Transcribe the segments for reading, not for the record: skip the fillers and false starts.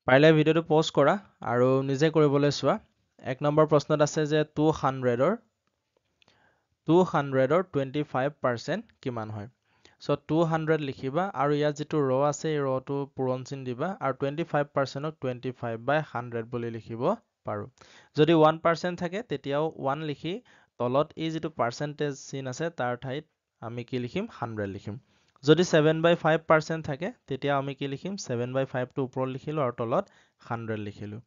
পাৰিলে ভিডিঅ'টো পজ কৰা আৰু নিজে কৰিবলৈ চোৱা। 1 নম্বৰ প্ৰশ্নত আছে যে 200ৰ 25% কিমান হয়? So 200 লিখিবা আৰু ইয়াত যিটো ৰ আছে এই ৰটো পূৰণ চিন দিবা আৰু 25%ক 25/100 বুলি লিখিব পাৰো। যদি 1% থাকে তেতিয়াও 1 লিখি তলত এই যিটো পাৰ্চেন্টেজ চিন আছে তাৰ ঠাইত আমি কি লিখিম 100 লিখিম। যদি 7/5% থাকে তেতিয়া আমি কি লিখিম 7/5 টো ওপৰত লিখিলো আৰু তলত 100 লিখিলো।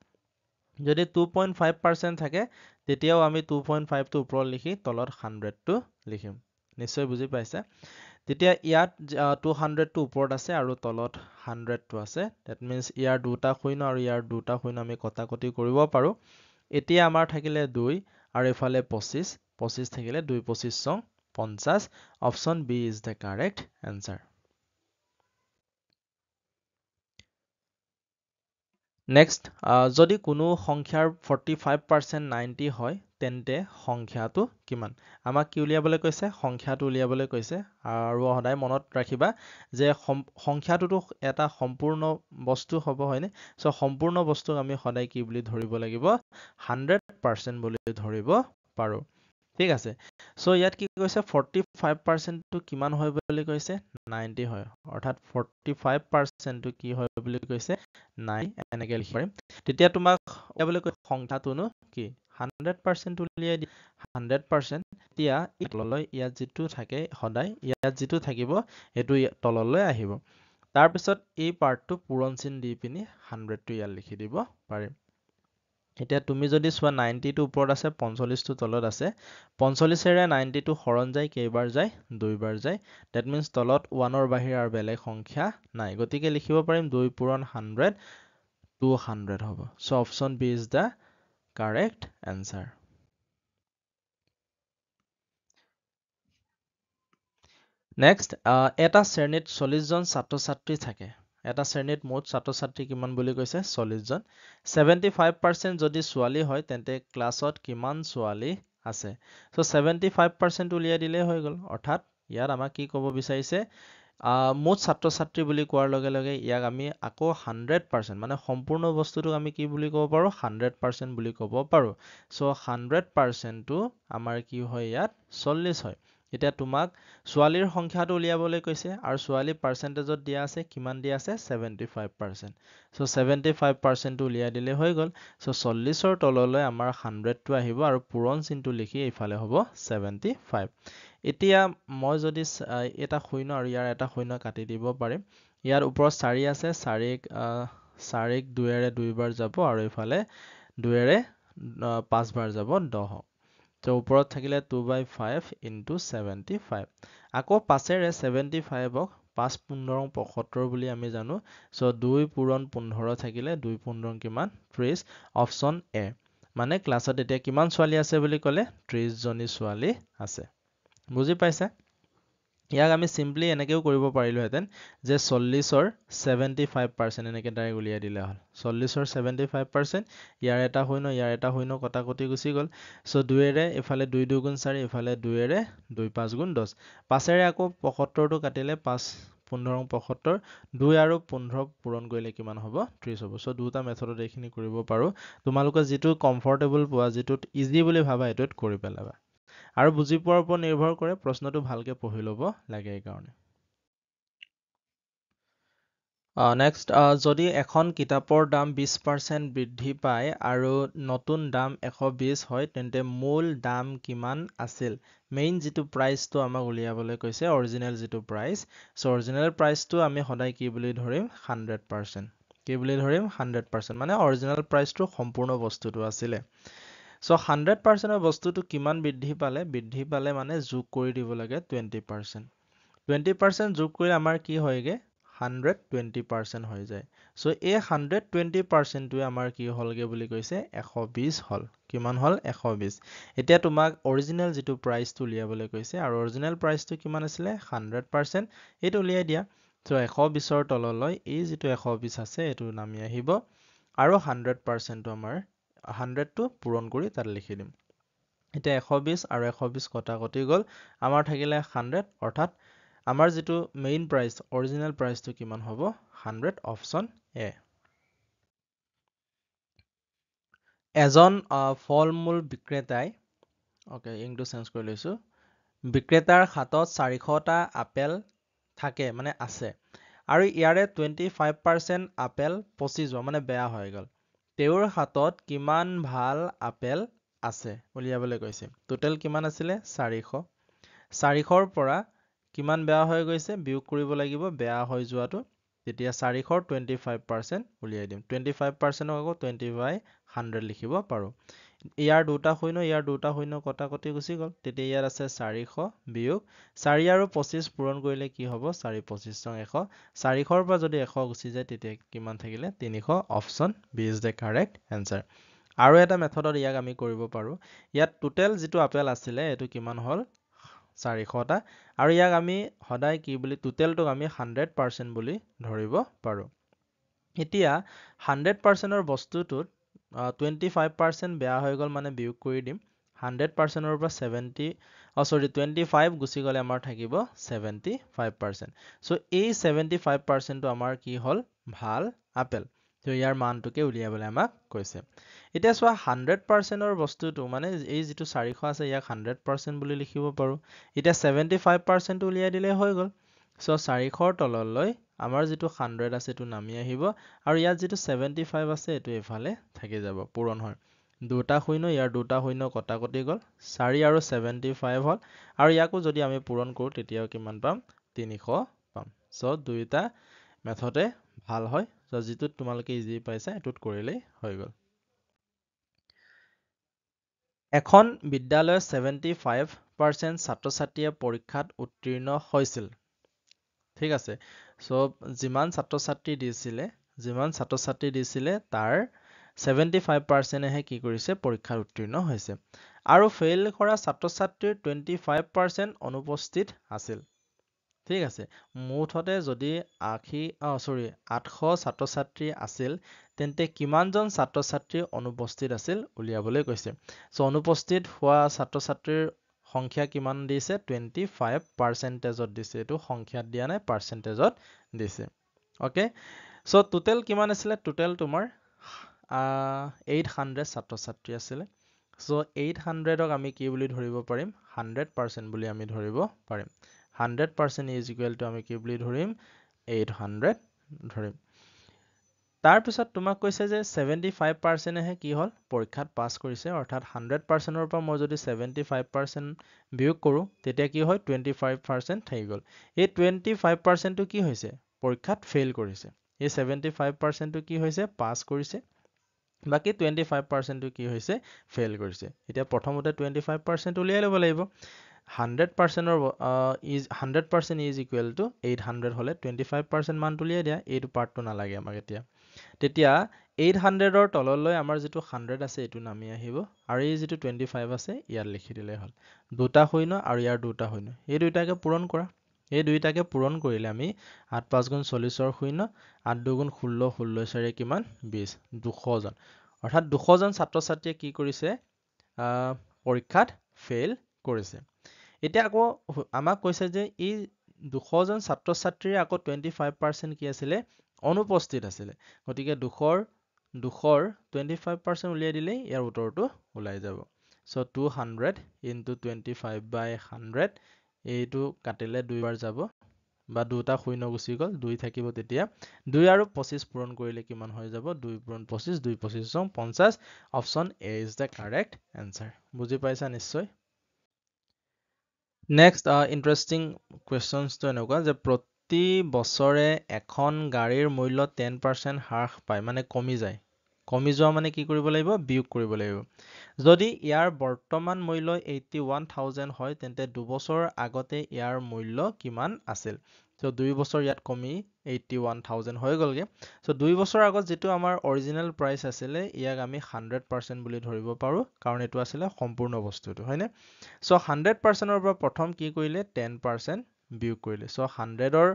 যদি 2.5% থাকে তেতিয়াও আমি 2.5 টো ওপৰত লিখি তলত 100 টো লিখিম। নিশ্চয় বুজি পাইছে। তেতিয়া ইয়াত 200 টো ওপৰত আছে আৰু তলত 100 টো আছে। That means ইয়াৰ দুটা শূন্য আৰু ইয়াৰ দুটা শূন্য আমি কটাকটি কৰিব পাৰো। এতিয়া আমাৰ থাকিলে 2 আৰু এফালে 25, 25 থাকিলে 2 25 চং 50. Option B is the correct answer. Next, যদি কোনো সংখ্যাৰ 45% 90 হয় তেন্তে সংখ্যাটো কিমান? আমাক কি উলিয়াবলৈ কৈছে? সংখ্যাটো উলিয়াবলৈ কৈছে আৰু সদায় মনত ৰাখিবা যে সংখ্যাটোতো এটা সম্পূৰ্ণ বস্তু হ'ব হয়নে? সো সম্পূৰ্ণ বস্তুক আমি সদায় কি বুলি ধৰিব লাগিব? 100% বুলি ধৰিব পাৰো। ঠিক আছে। সো ইয়াত কি কৈছে 45% টো কিমান হয় বুলি কৈছে? 90 হয়। অৰ্থাৎ 45% টো কি হয় বুলি কৈছে? 9 এনেকে লিখিব পাৰিম। তেতিয়া তোমাক উলিয়াবলৈ কৈছে সংখ্যাটোনো কি? 100% উলিয়াই দিয়া 100%। এতিয়া তললৈ ইয়াত যিটো থাকে সদায় ইয়াত যিটো থাকিব সেইটো তললৈ আহিব। তাৰপিছত এই পাৰ্টটো পূৰণ চিন দি পিনি 100 টো ইয়াত লিখি দিব পাৰিম। এতিয়া তুমি যদি চোৱা 90 টো ওপৰত আছে 45 টো তলত আছে 45ৰে 90 টো হৰণ যায় কেইবাৰ যায়? 2 বাৰ যায়। That means তলত 1ৰ বাহিৰে আৰু বেলেগ সংখ্যা নাই। গতিকে লিখিব পাৰিম 2 পূৰণ 100 200 হ'ব। So option B is the correct answer. Next, এটা শ্ৰেণীত 40 জন ছাত্ৰ-ছাত্ৰী থাকে। এটা শ্ৰেণীত মুঠ ছাত্ৰ-ছাত্ৰী কিমান বুলি কৈছে? 40 জন। 75% যদি ছোৱালী হয় তেন্তে ক্লাছত কিমান ছোৱালী আছে? So 75% উলিয়াই দিলেই হৈ গ'ল। অৰ্থাৎ ইয়াত আমাক কি ক'ব বিচাৰিছে? মুঠ ছাত্ৰ-ছাত্ৰী বুলি কোৱাৰ লগে লগে ইয়াক আমি আকৌ 100% মানে সম্পূৰ্ণ বস্তুটোক আমি কি বুলি ক'ব পাৰো? 100% বুলি ক'ব পাৰো। So 100% টো আমাৰ কি হয় ইয়াত? 40 হয়। এতিয়া তোমাক ছোৱালীৰ সংখ্যাটো উলিয়াবলৈ কৈছে আৰু ছোৱালী পাৰ্চেন্টেজত দিয়া আছে কিমান দিয়া আছে? 75%. So 75% টো উলিয়াই দিলে হৈ গ'ল। So 40ৰ তললৈ আমাৰ 100 টো আহিব আৰু পূৰণ চিনটো লিখি এইফালে হ'ব 75. এতিয়া মই যদি এটা শূন্য আৰু ইয়াৰ এটা শূন্য কাটি দিব পাৰিম। ইয়াৰ ওপৰত 4 আছে 4ক 2ৰে 2 বাৰ যাব আৰু এইফালে 2ৰে 5 বাৰ যাব 10। তো ওপৰত থাকিলে 2/5 into 75. আকৌ 5ৰে 75ক 5 15 75 বুলি আমি জানো। So 2 পূৰণ 15 থাকিলে 2 15 কিমান? 30. Option A. মানে ক্লাছত এতিয়া কিমান ছোৱালী আছে বুলি ক'লে? 30 জনী ছোৱালী আছে। বুজি পাইছে? ইয়াক আমি চিম্পলি এনেকেও কৰিব পাৰিলোহেঁতেন যে 40ৰ 75% এনেকে ডাইৰেক্ট উলিয়াই দিলে হ'ল। 40ৰ 75%, ইয়াৰ এটা শূন্য কটাকটি গুচি গ'ল। So 2ৰে এফালে 2 2 গুণ 4 এফালে 2ৰে 2 5 গুণ 10। 5ৰে আকৌ 75 টো কাটিলে 5 15 75, 2 আৰু 15 পূৰণ কৰিলে কিমান হ'ব? 30 হ'ব। So দুটা মেথডত এইখিনি কৰিব পাৰো। তোমালোকে যিটো কমফৰ্টেবল পোৱা, যিটোত ইজি বুলি ভাবা এইটোত কৰি পেলাবা। আৰু বুজি পোৱাৰ ওপৰত নিৰ্ভৰ কৰে, প্ৰশ্নটো ভালকে পঢ়ি ল'ব লাগে এইকাৰণে। নেক্সট, যদি এখন কিতাপৰ দাম 20% বৃদ্ধি পায় আৰু নতুন দাম 120 হয় তেন্তে মূল দাম কিমান আছিল? মেইন যিটো প্ৰাইচটো আমাক উলিয়াবলৈ কৈছে, অৰিজিনেল যিটো প্ৰাইচ। চ' অৰিজিনেল প্ৰাইচটো আমি সদায় কি বুলি ধৰিম? 100%. কি বুলি ধৰিম? 100%, মানে অৰিজিনেল প্ৰাইচটো সম্পূৰ্ণ বস্তুটো আছিলে। চ' 100% বস্তুটো কিমান বৃদ্ধি পালে? বৃদ্ধি পালে মানে যোগ কৰি দিব লাগে 20%. 20% যোগ কৰিলে আমাৰ কি হয়গে? 120% হৈ যায়। চ' এই 120%টোৱে আমাৰ কি হ'লগে বুলি কৈছে? 120 হ'ল। কিমান হ'ল? 120. এতিয়া তোমাক অৰিজিনেল যিটো প্ৰাইচটো উলিয়াবলৈ কৈছে আৰু অৰিজিনেল প্ৰাইচটো কিমান আছিলে? 100%. এইটো উলিয়াই দিয়া। চ' 120ৰ তললৈ এই যিটো 120 আছে এইটো নামি আহিব আৰু 100%টো আমাৰ 100টো পূৰণ কৰি তাত লিখি দিম। এতিয়া 120 আৰু 120 কটাকটি গ'ল। আমাৰ থাকিলে 100, অৰ্থাৎ আমাৰ যিটো মেইন প্ৰাইচ, অৰিজিনেল প্ৰাইচটো কিমান হ'ব? 100. Option A. এজন ফল-মূল বিক্ৰেতাই ওকে ইংটো চেঞ্জ কৰি লৈছো বিক্ৰেতাৰ হাতত 400টা আপেল থাকে মানে আছে আৰু ইয়াৰে 25% আপেল পচি যোৱা মানে বেয়া হৈ গ'ল তেওঁৰ হাতত কিমান ভাল আপেল আছে উলিয়াবলৈ কৈছে টোটেল কিমান আছিলে 400 400ৰ পৰা কিমান বেয়া হৈ গৈছে বিয়োগ কৰিব লাগিব বেয়া হৈ যোৱাটো তেতিয়া 400ৰ 25% উলিয়াই দিম 25% আকৌ 20 by 100 লিখিব পাৰো ইয়াৰ দুটা শূন্য কটাকটি গুচি গ'ল তেতিয়া ইয়াত আছে 400 বিয়োগ 4 আৰু 25 পূৰণ কৰিলে কি হ'ব 4 25 100 400ৰ পৰা যদি 100 গুচি যায় তেতিয়া কিমান থাকিলে 300 option B is the correct answer আৰু এটা মেথডত ইয়াক আমি কৰিব পাৰো ইয়াত টোটেল যিটো আপেল আছিলে এটো কিমান হ'ল 400টা আৰু ইয়াক আমি সদায় কি বুলি টোটেলটোক আমি 100% বুলি ধৰিব পাৰো এতিয়া 100%ৰ বস্তুটোত 25% বেয়া হৈ গ'ল মানে বিয়োগ কৰি দিম 100%ৰ পৰা 25 গুচি গ'লে আমাৰ থাকিব 75% সো এই 75%টো আমাৰ কি হ'ল ভাল আপেল তো ইয়াৰ মানটোকে উলিয়াবলৈ আমাক কৈছে এতিয়া চোৱা 100%ৰ বস্তুটো মানে এই যিটো 400 আছে ইয়াক 100% বুলি লিখিব পাৰো এতিয়া 75% উলিয়াই দিলে হৈ গ'ল সো 400ৰ তললৈ আমাৰ যিটো 100 আছে এটো নামি আহিব আৰু ইয়াত যিটো 75 আছে এটো এফালে থাকি যাব পূৰণ হয় দুটা শূন্য ইয়াৰ দুটা শূন্য কটাকটি গ'ল 4 আৰু 75 হ'ল আৰু ইয়াকো যদি আমি পূৰণ কৰো তেতিয়াও কিমান পাম 300 পাম সো দুইটা মেথডে ভাল হয় সো যিটোত তোমালোকে ইজি পাইছা এটোত কৰিলেই হৈ গ'ল এখন বিদ্যালয়ৰ 75% ছাত্ৰ-ছাত্ৰীয়ে পৰীক্ষাত উত্তীৰ্ণ হৈছিল ঠিক আছে সো যিমান ছাত্ৰ-ছাত্ৰী দিছিলে তাৰ 75% হে কি কৰিছে পৰীক্ষাত উত্তীৰ্ণ হৈছে আৰু ফেইল কৰা ছাত্ৰ-ছাত্ৰীৰ 25% অনুপস্থিত আছিল ঠিক আছে মুঠতে যদি 800 ছাত্ৰ-ছাত্ৰী আছিল তেন্তে কিমানজন ছাত্ৰ-ছাত্ৰী অনুপস্থিত আছিল উলিয়াবলৈ কৈছে সো অনুপস্থিত হোৱা ছাত্ৰ-ছাত্ৰীৰ সংখ্যা কিমান দিছে 25%ত দিছে এটো সংখ্যাত দিয়া নাই পাৰ্চেন্টেজত দিছে ওকে সো টোটেল কিমান আছিল টোটেল তোমাৰ 800 ছাত্ৰ-ছাত্ৰী আছিল সো 800ক আমি কি বুলি ধৰিব পাৰিম 100% বুলি আমি ধৰিব পাৰিম 100% is equal to আমি কি বুলি ধৰিম 800 ধৰিম তাৰ পিছত তোমাক কৈছে যে 75% হে কি হ'ল পৰীক্ষাত পাছ কৰিছে অৰ্থাৎ 100%ৰ পৰা মই যদি 75% বিয়োগ কৰো তেতিয়া কি হয় 25% থাকি গ'ল এই 25% টো কি হৈছে পৰীক্ষাত ফেইল কৰিছে এই 75% টো কি হৈছে পাছ কৰিছে বাকি 25% টো কি হৈছে ফেইল কৰিছে এতিয়া প্ৰথমতে 25% উলিয়াই ল'ব লাগিব 100% is equal to 800 হলে 25% মান উলিয়াই দিয়া এইটো পাৰ্টটো নালাগে আমাক এতিয়া তেতিয়া 800ৰ তললৈ আমাৰ যিটো 100 আছে এটো নামি আহিব আৰু এই যিটো 25 আছে ইয়াত লিখি দিলে হ'ল দুটা শূন্য আৰু ইয়াৰ দুটা শূন্য এই দুইটাকে পূৰণ কৰা এই দুইটাকে পূৰণ কৰিলে আমি 8 5 গুণ 40ৰ শূন্য 8 2 গুণ 16 16 4 কিমান 20 200 জন অৰ্থাৎ 200 জন ছাত্ৰ-ছাত্ৰীয়ে কি কৰিছে পৰীক্ষাত ফেইল কৰিছে এতিয়া আকৌ আমাক কৈছে যে এই 200 জন ছাত্ৰ-ছাত্ৰীৰ আকৌ 25% কি আছিল অনুপস্থিত আছিল গতিকে 200ৰ 25% উলিয়াই দিলে ইয়াৰ উত্তৰটো ওলাই যাব সো 200 into 25 by 100 এইটো কাটিলে দুইবাৰ যাব বা দুটা শূন্য গুচি গ'ল 2 থাকিব তেতিয়া 2 আৰু 25 পূৰণ কৰিলে কিমান হৈ যাব 2 পূৰণ 25 2 25 50 option A is the correct answer বুজি পাইছা নিশ্চয় নেক্সট ইন্টাৰেষ্টিং কুৱেশ্যনছটো এনেকুৱা যে প্ৰতি বছৰে এখন গাড়ীৰ মূল্য 10% হ্ৰাস পায় মানে কমি যায় কমি যোৱা মানে কি কৰিব লাগিব বিয়োগ কৰিব লাগিব যদি ইয়াৰ বৰ্তমান মূল্য 81000 হয় তেন্তে দুবছৰ আগতে ইয়াৰ মূল্য কিমান আছিল সো 2 বছৰ ইয়াত কমি 81000 হৈ গলগে সো 2 বছৰ আগত যেটো আমাৰ অৰিজিনেল প্ৰাইস আছিল ইয়াক আমি 100% বুলি ধৰিব পাৰো কাৰণ এটো আছিল সম্পূৰ্ণ বস্তুটো হয়নে সো 100%ৰ পৰা প্ৰথম কি কৰিলে 10% বিয়োগ কৰিলে সো 100ৰ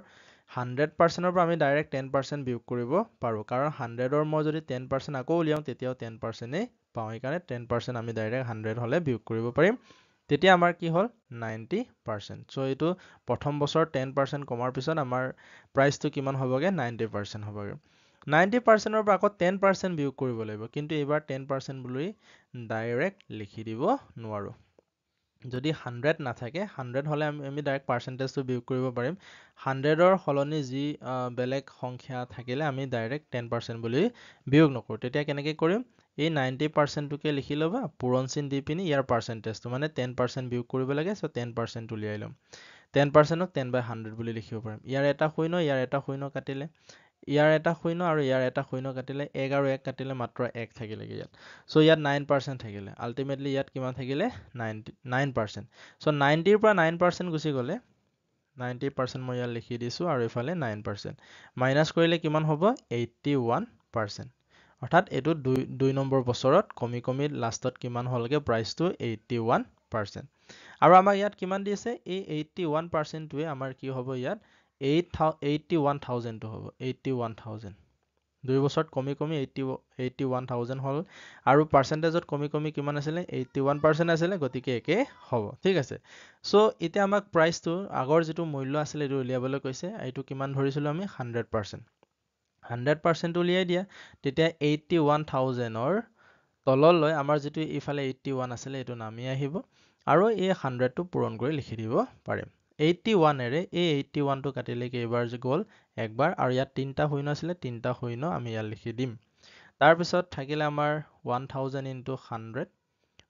100%ৰ পৰা আমি ডাইৰেক্ট 10% বিয়োগ কৰিব পাৰো কাৰণ 100ৰ মই যদি 10% আকৌ উলিয়াও তেতিয়াও 10% পাওঁ এইকাৰণে 10% আমি ডাইৰেক্ট 100 হলে বিয়োগ কৰিব পাৰিম তেতিয়া আমাৰ কি হ'ল 90% সো এইটো প্ৰথম বছৰ 10% কমাৰ পিছত আমাৰ প্ৰাইসটো কিমান হ'বগে 90% হ'বগে 90% পৰা আকৌ 10% বিয়োগ কৰিব লাগিব, কিন্তু এইবাৰ 10% বুলি ডাইৰেক্ট লিখি দিব নোৱাৰো। যদি 100 নাথাকে, 100 হলে আমি ডাইৰেক্ট পাৰ্চেন্টেজটো বিয়োগ কৰিব পাৰিম। 100ৰ সলনি যি বেলেগ সংখ্যা থাকিলে আমি ডাইৰেক্ট 10% বুলি বিয়োগ নকৰো। তেতিয়া কেনেকে কৰিম? এই 90%টোকে লিখি ল'বা, পূৰণ চিন দি পিনি ইয়াৰ পাৰ্চেন্টেজটো মানে 10% বিয়োগ কৰিব লাগে, চ' 10% উলিয়াই ল'ম। 10%ক 10/100 বুলি লিখিব পাৰিম। ইয়াৰ এটা শূন্য, ইয়াৰ এটা শূন্য কাটিলে, ইয়াৰ এটা শূন্য আৰু ইয়াৰ এটা শূন্য কাটিলে, 1 আৰু 1 কাটিলে মাত্ৰ 1 থাকিলেগে ইয়াত। চ' ইয়াত 9% থাকিলে। আল্টিমেটলি ইয়াত কিমান থাকিলে? 9%। চ' 90ৰ পৰা 9% গুচি গ'লে, 90% মই ইয়াত লিখি দিছো আৰু এইফালে 9%। মাইনাছ কৰিলে কিমান হ'ব? 81%। অৰ্থাৎ এইটো 2 নম্বৰ বছৰত কমি কমি লাষ্টত কিমান হ'লগে প্ৰাইচটো? 81%। আৰু আমাক ইয়াত কিমান দিছে? এই 81%টোৱে আমাৰ কি হ'ব ইয়াত? 81,000টো হ'ব। 81,000। 2 বছৰত কমি কমি 81,000 হ'ল। আৰু পাৰ্চেন্টেজত কমি কমি কিমান আছিলে? 81% আছিলে, গতিকে একে হ'ব। ঠিক আছে। চ' এতিয়া আমাক প্ৰাইচটো আগৰ যিটো মূল্য আছিলে এইটো উলিয়াবলৈ কৈছে। এইটো কিমান ধৰিছিলো আমি? 100%। 100% উলিয়াই দিয়া। তেতিয়া 81,000ৰ তললৈ আমাৰ যিটো ইফালে 81 আছিলে এইটো নামি আহিব আৰু এই 100টো পূৰণ কৰি লিখি দিব পাৰিম। 81ৰে এই 81টো কাটিলে কেইবাৰ গ'ল? একবাৰ। আৰু ইয়াত 3টা শূন্য আছিলে, 3টা শূন্য আমি ইয়াত লিখি দিম। তাৰপিছত থাকিলে আমাৰ 1000 into 100,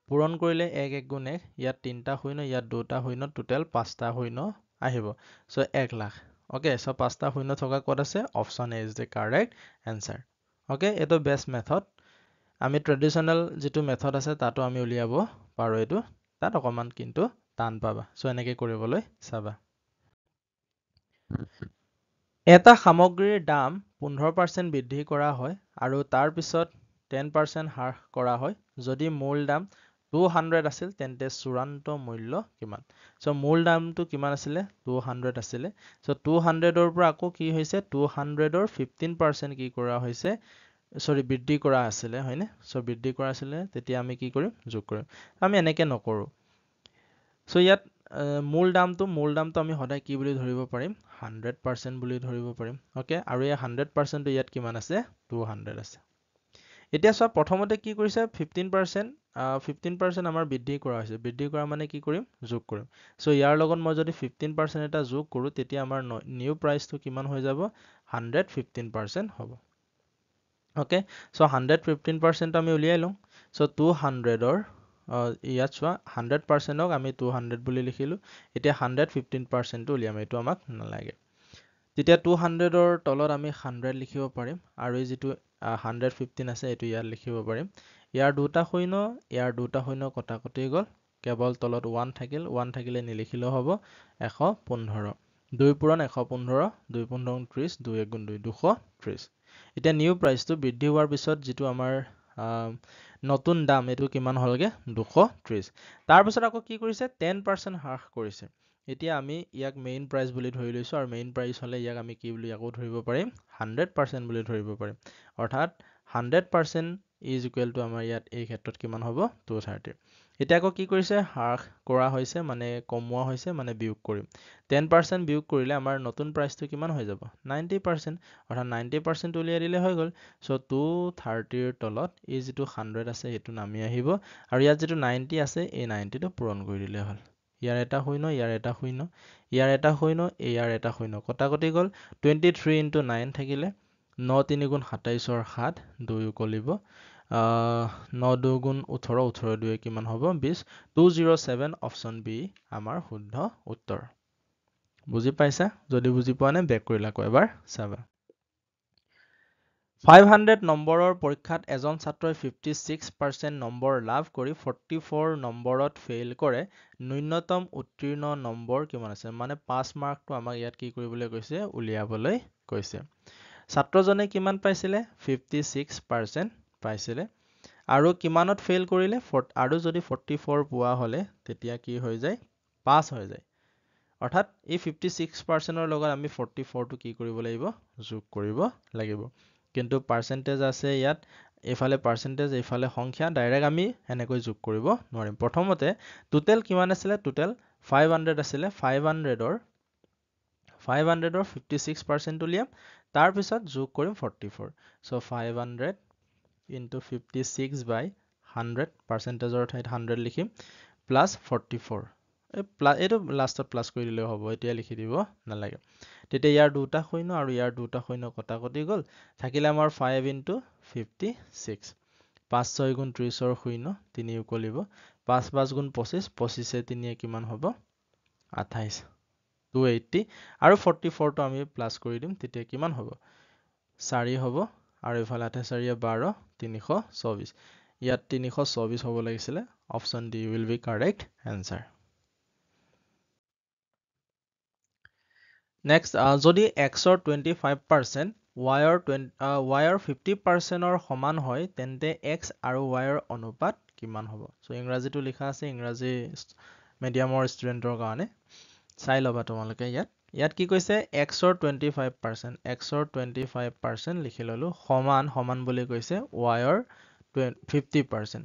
পূৰণ কৰিলে 1 1 গুণ 1, ইয়াত 3টা শূন্য, ইয়াত 2টা শূন্য, টোটেল 5টা শূন্য আহিব। চ' 1 লাখ। অকে, চ' 5টা শূন্য থকা ক'ত আছে? Option A is the correct answer. Okay, এইটো বেষ্ট মেথড। আমি ট্ৰেডিশ্যনেল যিটো মেথড আছে তাতো আমি উলিয়াব পাৰো এইটো। তাত অকণমান কিন্তু টান পাবা। চ' এনেকে কৰিবলৈ চাবা। এটা সামগ্ৰীৰ দাম 15% বৃদ্ধি কৰা হয় আৰু তাৰ পিছত 10% হ্ৰাস কৰা হয়। যদি মূল দাম 200 আছিল তেন্তে চূড়ান্ত মূল্য কিমান? চ' মূল দামটো কিমান আছিলে? 200 আছিলে। চ' 200ৰ পৰা আকৌ কি হৈছে? 200ৰ 15% কি কৰা হৈছে? বৃদ্ধি কৰা আছিলে, হয়নে? চ' বৃদ্ধি কৰা আছিলে, তেতিয়া আমি কি কৰিম? যোগ কৰিম। আমি এনেকে নকৰো। চ' ইয়াত মূল দামটো আমি সদায় কি বুলি ধৰিব পাৰিম? 100% বুলি ধৰিব পাৰিম। অকে, আৰু এই 100%টো ইয়াত কিমান আছে? 200 আছে। এতিয়া চোৱা, প্ৰথমতে কি কৰিছে? 15% আমাৰ বৃদ্ধি কৰা হৈছে। বৃদ্ধি কৰা মানে কি কৰিম? যোগ কৰিম। চ' ইয়াৰ লগত মই যদি 15% এটা যোগ কৰো, তেতিয়া আমাৰ নিউ প্ৰাইচটো কিমান হৈ যাব? 115% হ'ব। অকে, চ' 115% আমি উলিয়াই লওঁ। চ' 200ৰ ইয়াত চোৱা, 100%ক আমি 200 বুলি লিখিলো। এতিয়া 115%টো উলিয়াম, এইটো আমাক নালাগে। তেতিয়া 200ৰ তলত আমি 100 লিখিব পাৰিম আৰু এই যিটো 115 আছে এইটো ইয়াত লিখিব পাৰিম। ইয়াৰ 2টা শূন্য, ইয়াৰ 2টা শূন্য কটাকটি গ'ল। কেৱল তলত 1 থাকিল। 1 থাকিলে নিলিখিলেও হ'ব। 115। 2 পূৰণ 115, 2 15 30, 2 1 গুণ 2, 230। এতিয়া নিউ প্ৰাইচটো বৃদ্ধি হোৱাৰ পিছত যিটো আমাৰ নতুন দাম, এইটো কিমান হ'লগে? 230। তাৰপিছত আকৌ কি কৰিছে? 10% হ্ৰাস কৰিছে। এতিয়া আমি ইয়াক মেইন প্ৰাইচ বুলি ধৰি লৈছো, আৰু মেইন প্ৰাইচ হলে ইয়াক আমি কি বুলি আকৌ ধৰিব পাৰিম? 100% বুলি ধৰিব পাৰিম। অৰ্থাৎ 100% ইজ ইকুৱেল টু আমাৰ ইয়াত এই ক্ষেত্ৰত কিমান হ'ব? 230। এতিয়া আকৌ কি কৰিছে? হ্ৰাস কৰা হৈছে, মানে কমোৱা হৈছে, মানে বিয়োগ কৰিম। 10% বিয়োগ কৰিলে আমাৰ নতুন প্ৰাইচটো কিমান হৈ যাব? 90%। অৰ্থাৎ 90% উলিয়াই দিলে হৈ গ'ল। চ' 230ৰ তলত এই যিটো 100 আছে সেইটো নামি আহিব, আৰু ইয়াত যিটো 90 আছে এই 90টো পূৰণ কৰি দিলে হ'ল। ইয়াৰ এটা শূন্য, ইয়াৰ এটা শূন্য, ইয়াৰ এটা শূন্য, ইয়াৰ এটা শূন্য কটাকটি গ'ল। 23 into 9 থাকিলে, 9 3 গুণ 27ৰ 7, 2 উকলিব। 9 2 গুণ 18, 18 2 কিমান হ'ব? 20। 207 অপশ্যন বি আমাৰ শুদ্ধ উত্তৰ। বুজি পাইছা? যদি বুজি পোৱা নাই বেক কৰিলা আকৌ এবাৰ চাবা। 500 নম্বৰৰ পৰীক্ষাত এজন ছাত্ৰই 56% নম্বৰ লাভ কৰি 44 নম্বৰত ফেইল কৰে। ন্যূনতম উত্তীৰ্ণ নম্বৰ কিমান আছে? মানে 5 মাৰ্কটো আমাক ইয়াত কি কৰিবলৈ কৈছে? উলিয়াবলৈ কৈছে। ছাত্ৰজনে কিমান পাইছিলে? 56% পাইছিলে। আৰু কিমানত ফেইল কৰিলে? আৰু যদি 44 পোৱা হলে তেতিয়া কি হৈ যায়? পাছ হৈ যায়। অৰ্থাৎ এই 56%ৰ লগত আমি 44টো কি কৰিব লাগিব? যোগ কৰিব লাগিব। কিন্তু পাৰ্চেন্টেজ আছে ইয়াত, এইফালে পাৰ্চেন্টেজ, এইফালে সংখ্যা, ডাইৰেক্ট আমি এনেকৈ যোগ কৰিব নোৱাৰিম। প্ৰথমতে টোটেল কিমান আছিলে? টোটেল 500 আছিলে। 500ৰ 56% উলিয়াম। তাৰপিছত যোগ কৰিম 44 so 500 into 56 by 100 পাৰ্চেণ্টেজৰ ঠাইত 100 লিখিম প্লাছ 44 এইটো লাষ্টত প্লাছ কৰি দিলেও হ'ব এতিয়া লিখি দিব নালাগে তেতিয়া ইয়াৰ দুটা শূন্য আৰু ইয়াৰ দুটা শূন্য কটাকটি গ'ল থাকিলে আমাৰ 5 into 56 5 6 গুণ 30 শূন্য 3 উকলিব 5 5 গুণ 25 25 3 কিমান হ'ব 28 280 আৰু 44 টো আমি প্লাছ কৰি দিম তেতিয়া কিমান হ'ব 4 হ'ব আৰু ইফালে 8 4 12 324 ইয়াত 324 হ'ব লাগিছিলে option D will be correct answer next যদি x ৰ 25% y ৰ 50% ৰ সমান হয় তেন্তে x আৰু y ৰ অনুপাত কিমান হ'ব সো ইংৰাজীটো লিখা আছে ইংৰাজী মিডিয়ামৰ ষ্টুডেন্টৰ কাৰণে চাই লবা তোমালোকে ইয়াত কি কৈছে x ৰ 25% x ৰ 25% লিখি ললো সমান বুলি কৈছে y ৰ 50%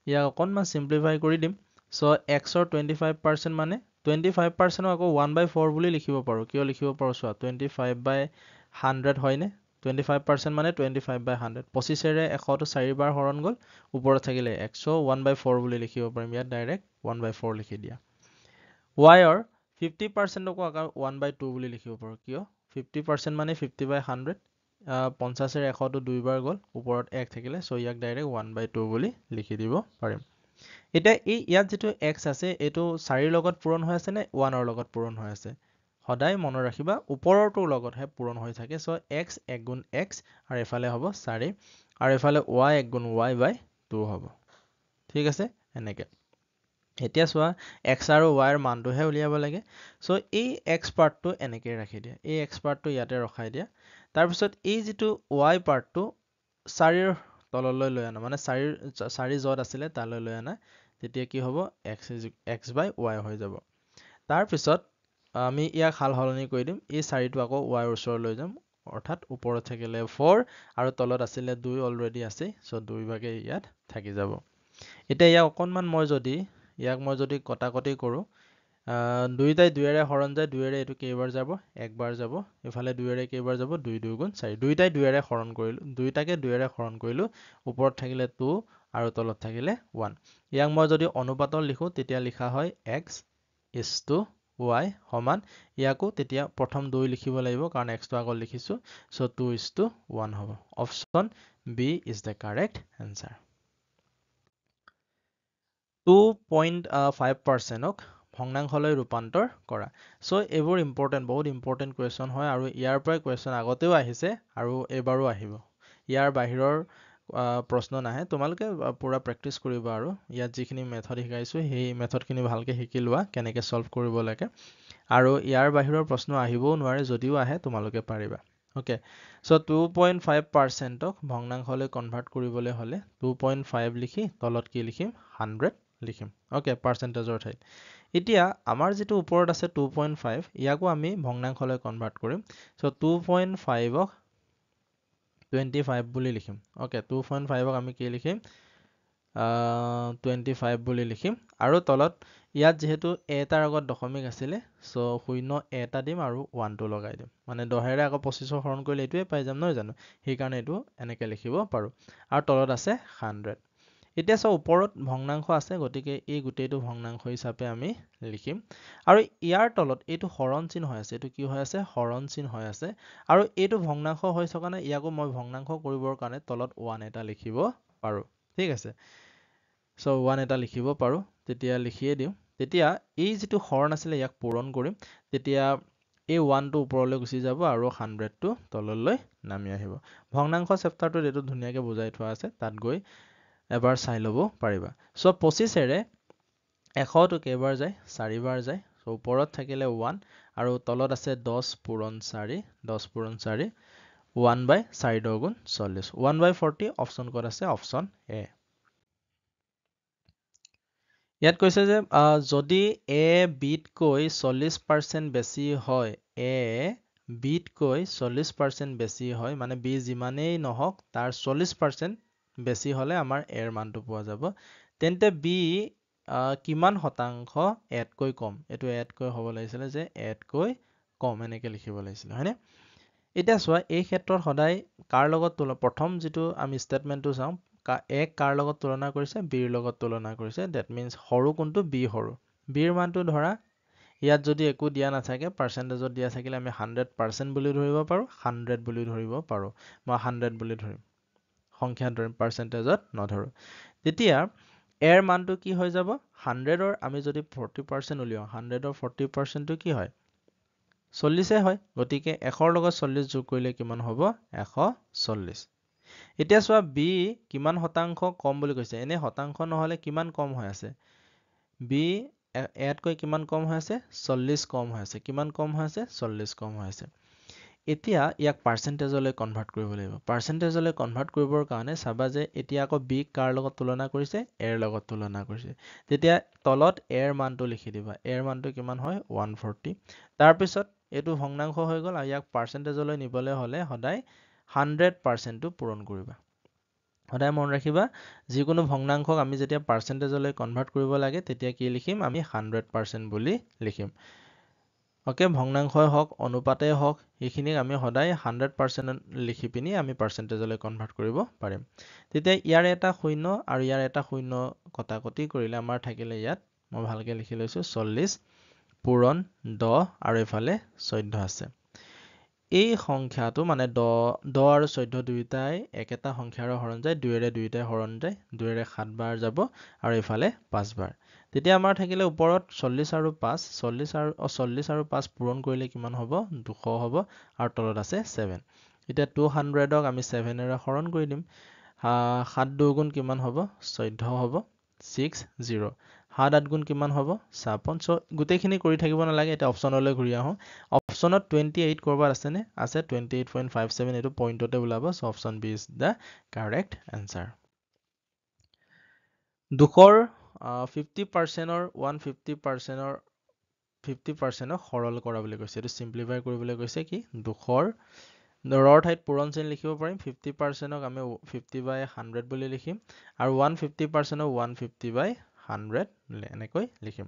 ইয়াক অকনমান সিম্পলিফাই কৰি দিম সো x ৰ 25% মানে 25% আকৌ 1/4 বুলি লিখিব পাৰো কিয় লিখিব পাৰো চোৱা 25/100 হয়নে 25% মানে 25/100 25 ৰে 100 টো 4 বাৰ হৰণ গল ওপৰত থাকিলে x 1/4 বুলি লিখিব পাৰিম ইয়াত ডাইৰেক্ট 1/4 লিখি দিয়া y ৰ 50% को आकार 1/2 বুলি লিখিব পাৰো কিয় 50% মানে 50/100 50 ৰ 100 টো দুই বাৰ গল ওপৰত 1 থাকিলে সো ইয়াক ডাইৰেক্ট 1/2 বুলি লিখি দিব পাৰিম এতিয়া ইয়াত যেটো x আছে এটো 4 ৰ লগত পূৰণ হৈ আছে নে 1 ৰ লগত পূৰণ হৈ আছে সদায় মনত ৰাখিবা ওপৰৰটোৰ লগতহে পূৰণ হৈ থাকে সো x 1 গুণ x আৰু এফালে হ'ব 4 আৰু এফালে y 1 গুণ y/2 হ'ব ঠিক আছে এনেকে এতিয়া চোৱা x আৰু y ৰ মানটোহে উলিয়াব লাগে সো এই x পাৰ্টটো এনেকৈ ৰাখি দিয়া এই x পাৰ্টটো ইয়াতে ৰখাই দিয়া তাৰপিছত এই যেটো y পাৰ্টটো 4 ৰ তললৈ লৈ আনা মানে 4 যত আছিলে তালৈ লৈ আনা তেতিয়া কি হ'ব x/y হৈ যাব তাৰপিছত আমি ইয়াক হাল হলনি কৰি দিম এই 4 টো আকৌ y ৰ ওচৰ লৈ যাম অৰ্থাৎ ওপৰত থাকিলে 4 আৰু তলত আছিলে 2 অলৰেডি আছে সো 2 ভাগে ইয়াত থাকি যাব এতিয়া ইয়াক অকনমান মই যদি কটাকটি কৰো দুইটাই দুইৰে হৰণ যায় দুইৰে এটো কেইবাৰ যাব একবাৰ যাব ইফালে দুইৰে কেইবাৰ যাব 2 2 গুণ 4 দুইটাই দুইৰে হৰণ কৰিলো দুইটাকে দুইৰে হৰণ কৰিলো ওপৰত থাকিলে 2 আৰু তলত থাকিলে 1 ইয়াক মই যদি অনুপাতত লিখো তেতিয়া লিখা হয় x y সমান ইয়াকো তেতিয়া প্ৰথম 2 লিখিব লাগিব কাৰণ x টো আগত লিখিছো সো 2:1 হ'ব option B is the correct answer 2.5% ভগ্নাংশলৈ ৰূপান্তৰ কৰা সো এইবোৰ বহুত ইম্পৰ্টেন্ট কুৱেশ্যন হয় আৰু ইয়াৰ পৰাই কুৱেশ্যন আগতেও আহিছে আৰু এবাৰো আহিব ইয়াৰ বাহিৰৰ প্ৰশ্ন নাহে তোমালোকে পুৰা প্ৰেক্টিচ কৰিবা আৰু ইয়াত যিখিনি মেথড শিকাইছো সেই মেথডখিনি ভালকে শিকি লোৱা কেনেকৈ সলভ কৰিব লাগে আৰু ইয়াৰ বাহিৰৰ প্ৰশ্ন আহিবও নোৱাৰে যদিও আহে তোমালোকে পাৰিবা ওকে সো 2.5% ভগ্নাংশলৈ কনভাৰ্ট কৰিবলৈ হলে 2.5 লিখি তলত কি লিখিম 100 লিখিম ওকে পাৰ্চেন্টেজৰ ঠাইত এতিয়া আমাৰ যেটো ওপৰত আছে 2.5 ইয়াকো আমি ভগ্নাংশলৈ কনভাৰ্ট কৰিম সো 2.5 ক 25 বুলি লিখিম ওকে 2.5 ক আমি কি লিখিম 25 বুলি লিখিম আৰু তলত ইয়াত যেহেতু এটাৰ আগত দশমিক আছিলে সো শূন্য এটা দিম আৰু 1 টো লগাই দিম মানে 10 ৰে আকৌ 25 হৰণ কৰিলে এটোৱে পাই যাম নহয় জানো সেই কাৰণে এটো এনেকৈ লিখিব পাৰো আৰু তলত আছে 100 এতিয়া সব ওপৰত ভগ্নাংশ আছে গতিকে এই গুটেইটো ভগ্নাংশ হিচাপে আমি লিখিম আৰু ইয়াৰ তলত এইটো হৰণ চিন হৈ আছে এইটো কি হৈ আছে হৰণ চিন হৈ আছে আৰু এইটো ভগ্নাংশ হৈ থকা নাই ইয়াকো মই ভগ্নাংশ কৰিবৰ কাৰণে তলত 1 এটা লিখিব পাৰো ঠিক আছে সো 1 এটা লিখিব পাৰো তেতিয়া লিখিয়ে দিও তেতিয়া এই যেটো হৰণ আছিলে ইয়াক পূৰণ কৰিম তেতিয়া এই 1 টো ওপৰলৈ গুচি যাব আৰু 100 টো তললৈ নামি আহিব ভগ্নাংশ চেপ্টাৰটোত এইটো ধুনীয়াকৈ বুজাই থোৱা আছে তাত গৈ এবাৰ চাই লব পাৰিবা সো 25 ৰে 100 টো কেইবাৰ যায় 4 বাৰ যায় সো ওপৰত থাকিলে 1 আৰু তলত আছে 10 পূৰণ 4 10 পূৰণ 4 1/4 10 গুণ 40 1/40 অপচন ক'ত আছে অপচন এ ইয়াত কৈছে যে যদি a bতকৈ 40% বেছি হয় a bতকৈ 40% বেছি হয় মানে b যিমানেই নহওক তাৰ 40% বেছি হলে আমাৰ a ৰ মানটো পোৱা যাব তেন্তে b কিমান শতাংশ a তকৈ কম এটো a তকৈ হ'ব লাগিছিলে যে a তকৈ কম এনেকৈ লিখিব লাগিছিলে হয়নে এতিয়া চোৱা এই ক্ষেত্ৰত সদায় কাৰ লগত তুলনা প্ৰথম যিটো আমি ষ্টেটমেণ্টটো চাওঁ A কাৰ লগত তুলনা কৰিছে Bৰ লগত তুলনা কৰিছে ডেট মিনছ সৰু কোনটো B সৰু Bৰ মানটো ধৰা ইয়াত যদি একো দিয়া নাথাকে পাৰ্চেণ্টেজত দিয়া থাকিলে আমি 100% বুলি ধৰিব পাৰোঁ 100 বুলি ধৰিব পাৰোঁ মই 100 বুলি ধৰিম সংখ্যাত ধৰিম পাৰ্চেণ্টেজত নধৰোঁ তেতিয়া এৰ মানটো কি হৈ যাব 100ৰ আমি যদি 40% উলিয়াওঁ 100ৰ 40%টো কি হয় 40 হয় গতিকে 100ৰ লগত 40 যোগ কৰিলে কিমান হ'ব 140 এতিয়া চোৱা B কিমান শতাংশ কম বুলি কৈছে এনে শতাংশ নহলে কিমান কম হৈ আছে B ইয়াতকৈ কিমান কম হৈ আছে 40 কম হৈ আছে কিমান কম হৈ আছে 40 কম হৈ আছে এতিয়া ইয়াক পাৰ্চেণ্টেজলৈ কনভাৰ্ট কৰিব লাগিব পাৰ্চেণ্টেজলৈ কনভাৰ্ট কৰিবৰ কাৰণে চাবা যে এতিয়া আকৌ B কাৰ লগত তুলনা কৰিছে এৰ লগত তুলনা কৰিছে তেতিয়া তলত এৰ মানটো লিখি দিবা এৰ মানটো কিমান হয় 140 তাৰপিছত এইটো ভগ্নাংশ হৈ গ'ল আৰু ইয়াক পাৰ্চেণ্টেজলৈ নিবলৈ হ'লে সদায় 100%টো পূৰণ কৰিবা সদায় মন ৰাখিবা যিকোনো ভগ্নাংশক আমি যেতিয়া পাৰ্চেণ্টেজলৈ কনভাৰ্ট কৰিব লাগে তেতিয়া কি লিখিম আমি 100% বুলি লিখিম ওকে ভগ্নাংশই হওক অনুপাতেই হওক এইখিনিক আমি সদায় 100% লিখি পিনি আমি পাৰ্চেণ্টেজলৈ কনভাৰ্ট কৰিব পাৰিম তেতিয়া ইয়াৰ এটা শূন্য আৰু ইয়াৰ এটা শূন্য কটাকটি কৰিলে আমাৰ থাকিলে ইয়াত মই ভালকে লিখি লৈছো 40 পূৰণ 10 আৰু এফালে 14 আছে এই সংখ্যাটো মানে 10 আৰু 14 দুইটাই একেটা সংখ্যাৰে হৰণ যায় 2ৰে দুইটাই হৰণ যায় 2ৰে 7 বাৰ যাব আৰু এফালে 5 বাৰ তেতিয়া আমাৰ থাকিলে ওপৰত 40 আৰু 5 40 আৰু 5 পূৰণ কৰিলে কিমান হ'ব 200 হ'ব আৰু তলত আছে 7 এতিয়া 200ক আমি 7ৰে হৰণ কৰি দিম 7 দুগুণ কিমান হ'ব 14 হ'ব 60 7 8 গুণ কিমান হ'ব 56 গোটেইখিনি কৰি থাকিব নালাগে এটা অপচনলৈ ঘূৰি আহোঁ অপচনত 28 কৰবাত আছে নে আছে 28.57 এইটো পইণ্টতে ওলাব so option B is the correct answer 200ৰ 50%ৰ 50%ক সৰল কৰা বুলি কৈছে এইটো সিম্পলিফাই কৰিবলৈ কৈছে কি 200ৰ ৰৰ ঠাইত পূৰণ চিন লিখিব পাৰিম 50%ক আমি 50/100 বুলি লিখিম আৰু 150%ক 150/100 এনেকৈ লিখিম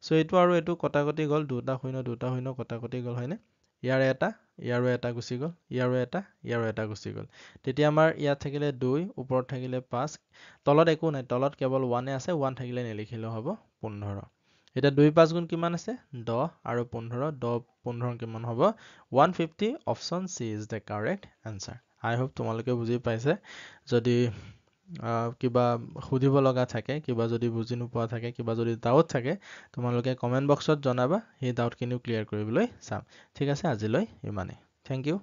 সো এইটো আৰু এইটো কটাকটি গ'ল দুটা শূন্য কটাকটি গ'ল হয়নে ইয়াৰো এটা গুচি গ'ল ইয়াৰো এটা গুচি গ'ল তেতিয়া আমাৰ ইয়াত থাকিলে 2 ওপৰত থাকিলে 5 তলত একো নাই তলত কেৱল 1 আছে 1 থাকিলে নিলিখিলেও হ'ব 15 এতিয়া 2 5 গুণ কিমান আছে 10 আৰু 15 10 15 কিমান হ'ব 150 option C is the correct answer I hope তোমালোকে বুজি পাইছে যদি কিবা সুধিব লগা থাকে কিবা যদি বুজি নোপোৱা থাকে কিবা যদি ডাউট থাকে তোমালোকে কমেন্ট বক্সত জনাবা সেই ডাউটখিনি ক্লিয়াৰ কৰিবলৈ চাম ঠিক আছে আজিলৈ ইমানেই থ্যাংক ইউ